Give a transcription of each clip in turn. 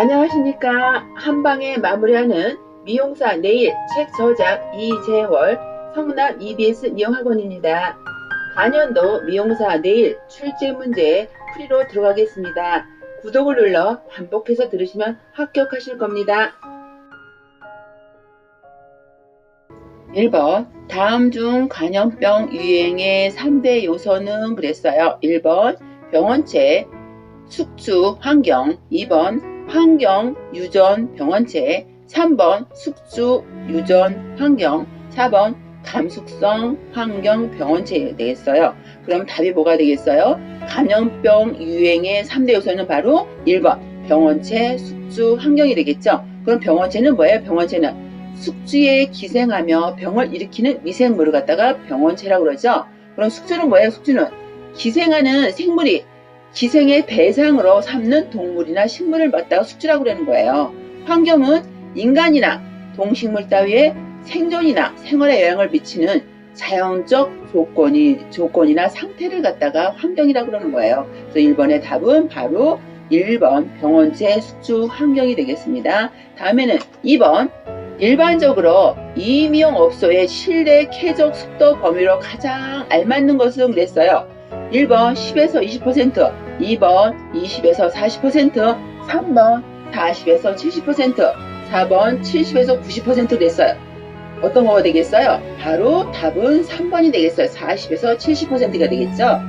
안녕하십니까. 한방에 마무리하는 미용사 네일 책 저작 이재월 성남 EBS 미용학원입니다. 간연도 미용사 네일 출제 문제 풀이로 들어가겠습니다. 구독을 눌러 반복해서 들으시면 합격하실 겁니다. 1번 다음 중 간염병 유행의 3대 요소는 그랬어요. 1번 병원체, 숙주, 환경. 2번 환경, 유전, 병원체. 3번 숙주, 유전, 환경. 4번 감숙성, 환경, 병원체 되겠어요. 그럼 답이 뭐가 되겠어요? 간염병 유행의 3대 요소는 바로 1번 병원체, 숙주, 환경이 되겠죠. 그럼 병원체는 뭐예요? 병원체는 숙주에 기생하며 병을 일으키는 미생물을 갖다가 병원체라고 그러죠. 그럼 숙주는 뭐예요? 숙주는 기생하는 생물이 기생의 대상으로 삼는 동물이나 식물을 갖다가 숙주라고 그러는 거예요. 환경은 인간이나 동식물 따위의 생존이나 생활에 영향을 미치는 자연적 조건이나 상태를 갖다가 환경이라고 그러는 거예요. 그래서 1번의 답은 바로 1번 병원체, 숙주, 환경이 되겠습니다. 다음에는 2번 일반적으로 이 미용업소의 실내 쾌적 습도 범위로 가장 알맞는 것은 그랬어요. 1번 10에서 20%, 2번 20에서 40%, 3번 40에서 70%, 4번 70에서 90% 그랬어요. 어떤 거가 되겠어요? 바로 답은 3번이 되겠어요. 40에서 70%가 되겠죠.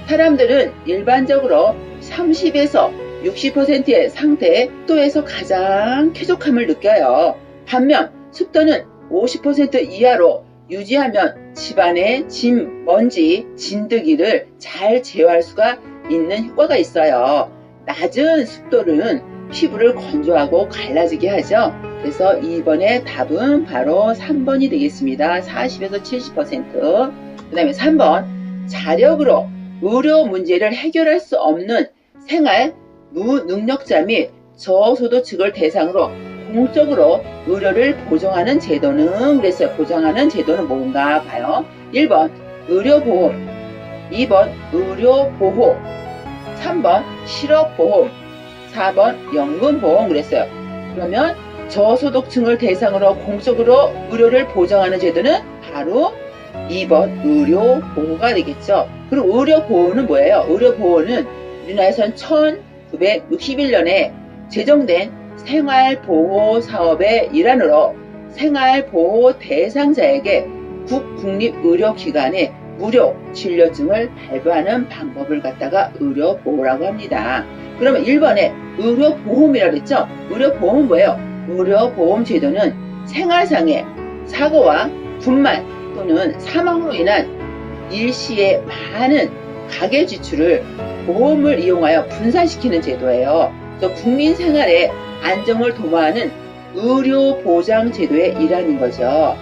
사람들은 일반적으로 30에서 60%의 상태 습도에서 가장 쾌적함을 느껴요. 반면 습도는 50% 이하로 유지하면 집안의 짐, 먼지, 진드기를 잘 제어할 수가 있는 효과가 있어요. 낮은 습도는 피부를 건조하고 갈라지게 하죠. 그래서 2번의 답은 바로 3번이 되겠습니다. 40에서 70%. 그 다음에 3번 자력으로 의료 문제를 해결할 수 없는 생활 무능력자 및 저소득층을 대상으로 공적으로 의료를 보장하는 제도는 그랬어요. 보장하는 제도는 뭔가 봐요. 1번 의료보험, 2번 의료보호, 3번 실업보험, 4번 연금보험 그랬어요. 그러면 저소득층을 대상으로 공적으로 의료를 보장하는 제도는 바로 2번 의료보호가 되겠죠. 그리고 의료보호는 뭐예요? 의료보호는 우리나라에선 1961년에 제정된 생활보호 사업의 일환으로 생활보호 대상자에게 국공립의료기관에 무료 진료증을 발부하는 방법을 갖다가 의료보호라고 합니다. 그러면 1번에 의료보험이라고 했죠? 의료보험은 뭐예요? 의료보험 제도는 생활상의 사고와 분만 또는 사망으로 인한 일시의 많은 가계 지출을 보험을 이용하여 분산시키는 제도예요. 또 국민 생활에 안정을 도모하는 의료보장제도의 일환인 거죠.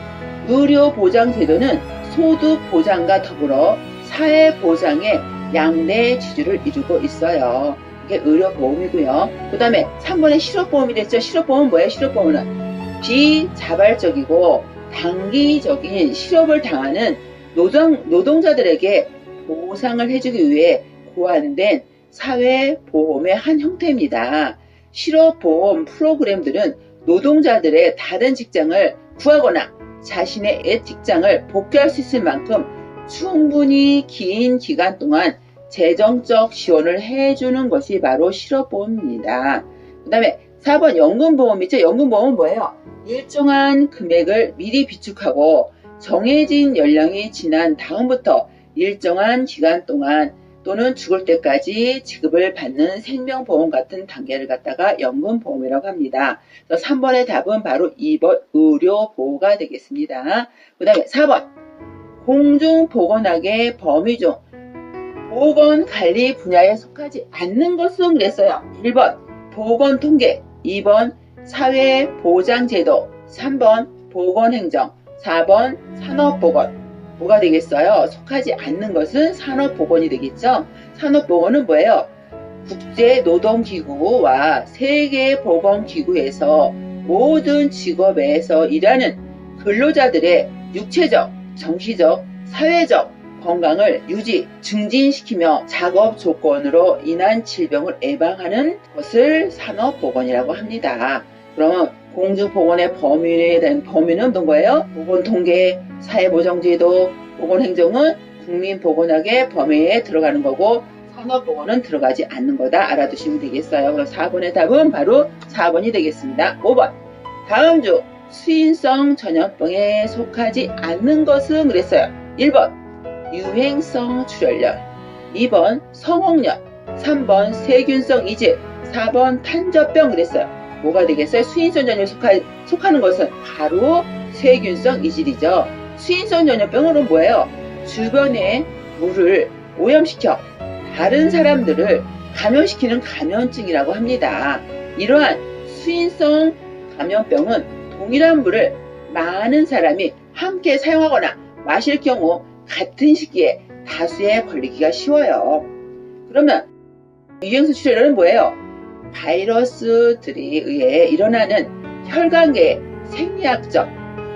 의료보장제도는 소득보장과 더불어 사회보장의 양대 지주를 이루고 있어요. 이게 의료보험이고요. 그 다음에 3번에 실업보험이 됐죠. 실업보험은 뭐예요? 실업보험은 비자발적이고 단기적인 실업을 당하는 노동자들에게 보상을 해주기 위해 고안된 사회보험의 한 형태입니다. 실업보험 프로그램들은 노동자들의 다른 직장을 구하거나 자신의 옛 직장을 복귀할 수 있을 만큼 충분히 긴 기간 동안 재정적 지원을 해주는 것이 바로 실업보험입니다. 그 다음에 4번 연금보험 있죠? 연금보험은 뭐예요? 일정한 금액을 미리 비축하고 정해진 연령이 지난 다음부터 일정한 기간 동안 또는 죽을 때까지 지급을 받는 생명보험 같은 단계를 갖다가 연금보험이라고 합니다. 3번의 답은 바로 2번 의료보호가 되겠습니다. 그 다음에 4번 공중보건학의 범위 중 보건관리 분야에 속하지 않는 것은 그랬어요. 1번 보건통계, 2번 사회보장제도, 3번 보건행정, 4번 산업보건. 뭐가 되겠어요? 속하지 않는 것은 산업보건이 되겠죠? 산업보건은 뭐예요? 국제노동기구와 세계보건기구에서 모든 직업에서 일하는 근로자들의 육체적, 정신적, 사회적, 건강을 유지, 증진시키며 작업 조건으로 인한 질병을 예방하는 것을 산업보건이라고 합니다. 그러면 공중보건의 범위에 대한 범위는 어떤 거예요? 보건통계, 사회보장제도, 보건행정은 국민보건학의 범위에 들어가는 거고 산업보건은 들어가지 않는 거다 알아두시면 되겠어요. 그럼 4번의 답은 바로 4번이 되겠습니다. 5번 다음 중 수인성 전염병에 속하지 않는 것은 그랬어요. 1번 유행성 출혈열, 2번 성홍열, 3번 세균성 이질, 4번 탄저병 그랬어요. 뭐가 되겠어요? 수인성 전염병에 속하는 것은 바로 세균성 이질이죠. 수인성 전염병은 뭐예요? 주변의 물을 오염시켜 다른 사람들을 감염시키는 감염증이라고 합니다. 이러한 수인성 감염병은 동일한 물을 많은 사람이 함께 사용하거나 마실 경우 같은 시기에 다수에 걸리기가 쉬워요. 그러면 유행성 출혈은 뭐예요? 바이러스들에 의해 일어나는 혈관계의 생리학적,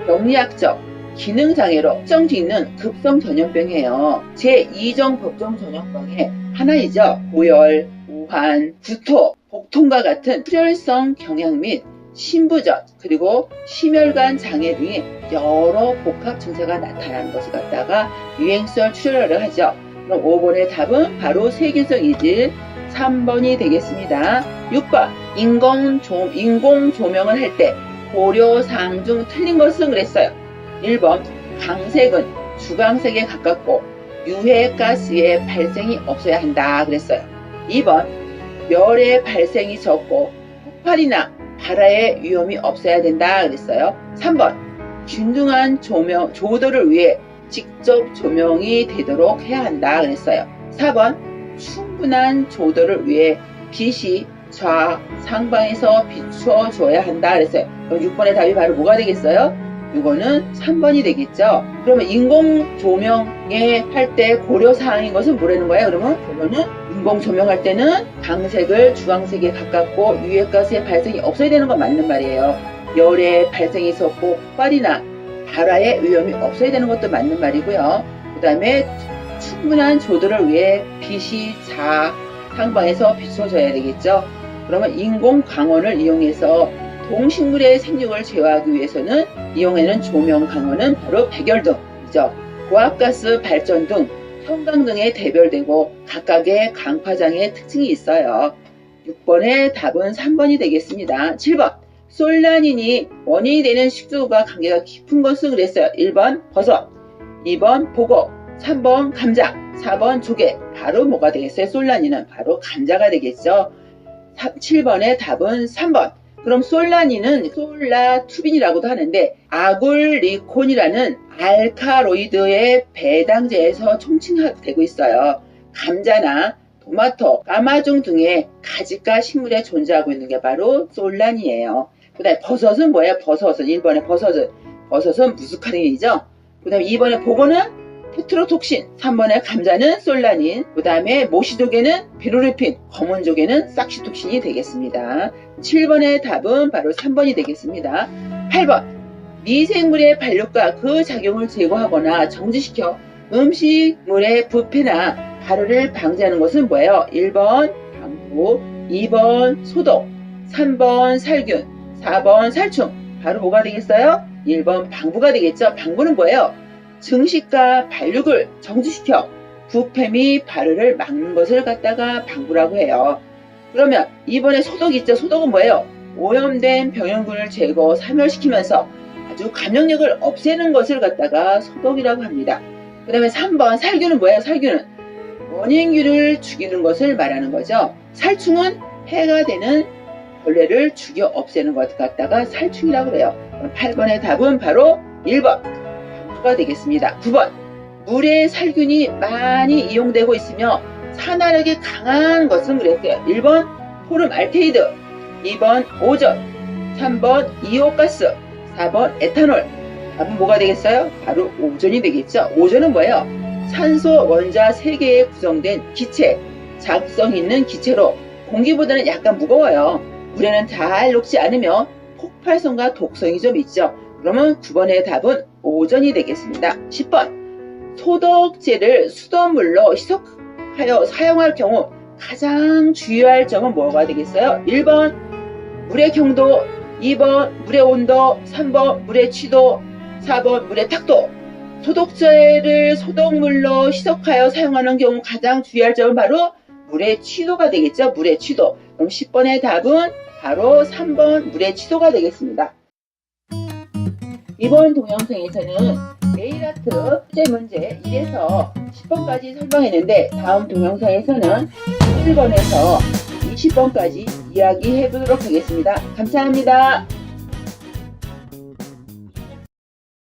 병리학적 기능장애로 확정짓는 급성 전염병이에요. 제2종 법정 전염병의 하나이죠. 고열, 우한, 구토, 복통과 같은 출혈성 경향 및 심부전 그리고 심혈관 장애 등의 여러 복합 증세가 나타나는 것을 갖다가 유행성 출혈을 하죠. 그럼 5번의 답은 바로 세균성 이질 3번이 되겠습니다. 6번 인공 조명을 할 때 고려사항 중 틀린 것은 그랬어요. 1번 강색은 주광색에 가깝고 유해가스의 발생이 없어야 한다 그랬어요. 2번 열의 발생이 적고 폭발이나 발화의 위험이 없어야 된다 그랬어요. 3번 균등한 조도를 위해 직접 조명이 되도록 해야 한다 그랬어요. 4번 충분한 조도를 위해 빛이 좌상방에서 비추어 줘야 한다 그랬어요. 그럼 6번의 답이 바로 뭐가 되겠어요? 이거는 3번이 되겠죠. 그러면 인공 조명에 할 때 고려사항인 것은 뭐라는 거예요? 그러면 그거는 인공 조명할 때는 강색을 주황색에 가깝고 유해가스의 발생이 없어야 되는 건 맞는 말이에요. 열의 발생이 있었고 폭발이나 발화의 위험이 없어야 되는 것도 맞는 말이고요. 그 다음에 충분한 조도를 위해 빛이 좌상방에서 비춰져야 되겠죠. 그러면 인공 광원을 이용해서 동식물의 생육을 제어하기 위해서는 이용하는 조명 광원은 바로 백열등이죠. 고압가스 발전 등 형광 등에 대별되고 각각의 강파장의 특징이 있어요. 6번의 답은 3번이 되겠습니다. 7번 솔라닌이 원인이 되는 식중독과 관계가 깊은 것은 그랬어요. 1번 버섯, 2번 보고, 3번 감자, 4번 조개. 바로 뭐가 되겠어요? 솔라닌은 바로 감자가 되겠죠. 7번의 답은 3번. 그럼 솔라닌은 솔라투빈이라고도 하는데 아굴리콘이라는 알카로이드의 배당제에서 총칭되고 있어요. 감자나 토마토, 까마종 등의 가지과 식물에 존재하고 있는 게 바로 솔란이에요. 그 다음에 버섯은 뭐예요? 버섯은 1번의 버섯은 무스카린이죠. 그 다음에 2번의 보고는 테트로톡신, 3번의 감자는 솔라닌, 그 다음에 모시조개는 비루르핀, 검은조개는 삭시톡신이 되겠습니다. 7번의 답은 바로 3번이 되겠습니다. 8번 미생물의 발육과 그 작용을 제거하거나 정지시켜 음식물의 부패나 발효를 방지하는 것은 뭐예요? 1번 방부, 2번 소독, 3번 살균, 4번 살충. 바로 뭐가 되겠어요? 1번 방부가 되겠죠. 방부는 뭐예요? 증식과 발육을 정지시켜 부패 및 발효를 막는 것을 갖다가 방부라고 해요. 그러면 이번에 소독 있죠. 소독은 뭐예요? 오염된 병원균을 제거, 사멸시키면서 아주 감염력을 없애는 것을 갖다가 소독이라고 합니다. 그 다음에 3번 살균은 뭐예요? 살균은 원인균을 죽이는 것을 말하는 거죠. 살충은 해가 되는 벌레를 죽여 없애는 것 갖다가 살충이라고 해요. 8번의 답은 바로 1번 방부가 되겠습니다. 9번 물에 살균이 많이 이용되고 있으며 산화력이 강한 것은 그랬어요. 1번 포름알데히드, 2번 오존, 3번 이오가스, 4번 에탄올. 답은 뭐가 되겠어요? 바로 오존이 되겠죠. 오존은 뭐예요? 산소 원자 3개에 구성된 기체, 작성 있는 기체로 공기보다는 약간 무거워요. 물에는 잘 녹지 않으며 폭발성과 독성이 좀 있죠. 그러면 9번의 답은 오존이 되겠습니다. 10번 소독제를 수돗물로 희석하여 사용할 경우 가장 주의할 점은 뭐가 되겠어요? 1번 물의 경도, 2번 물의 온도, 3번 물의 취도, 4번 물의 탁도. 소독제를 소독물로 희석하여 사용하는 경우 가장 주의할 점은 바로 물의 취도가 되겠죠. 물의 취도. 그럼 10번의 답은 바로 3번 물의 취도가 되겠습니다. 이번 동영상에서는 네일아트 숙제 문제 1에서 10번까지 설명했는데 다음 동영상에서는 1번에서 20번까지 이야기해 보도록 하겠습니다. 감사합니다.